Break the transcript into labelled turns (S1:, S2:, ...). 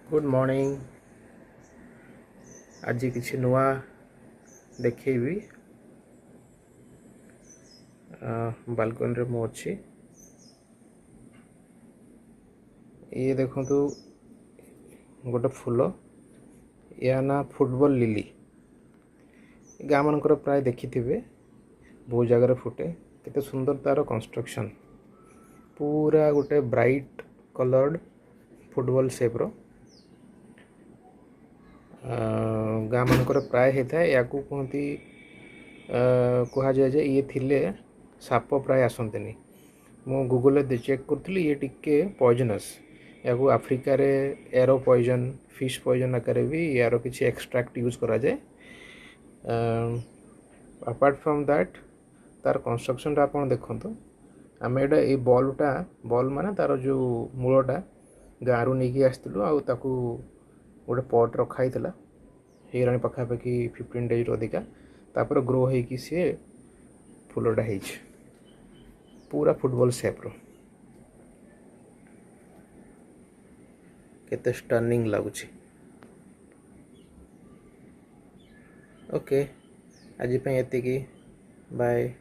S1: Good morning. आज किसी नुआ देखी बालकनी रे मु अच्छी ये देखु गोटे फूल या ना फुटबॉल लिली गाँ मानकर प्राय देखि बहुत जगह फुटे केते सुंदर तार कंस्ट्रक्शन पूरा गोटे ब्राइट कलर्ड फुटबॉल शेप रो गाँ मानकर प्राय होता है या कहती कह जाए ये थिले साप प्राय आसंतेनी मु गूगल चेक करी ये टिके पॉइजनस या आफ्रिकार एरो पॉइजन फिश पॉइजन आकार भी यार किसी एक्सट्रैक्ट यूज करा जाए। अपार्ट फ्रॉम दैट तार कंस्ट्रक्शन आप देखते आम एटा ये बॉल माने तार जो मूलटा गाँव नहीं आसलु आउ गोटे पट रखाई हेरानी पखापाखि 15 डेज अधिका तापर ग्रो होगी सी फूलटा हो पूरा फुटबॉल शेप रो केते स्टनिंग लगुच। ओके आज एतिकी बाय।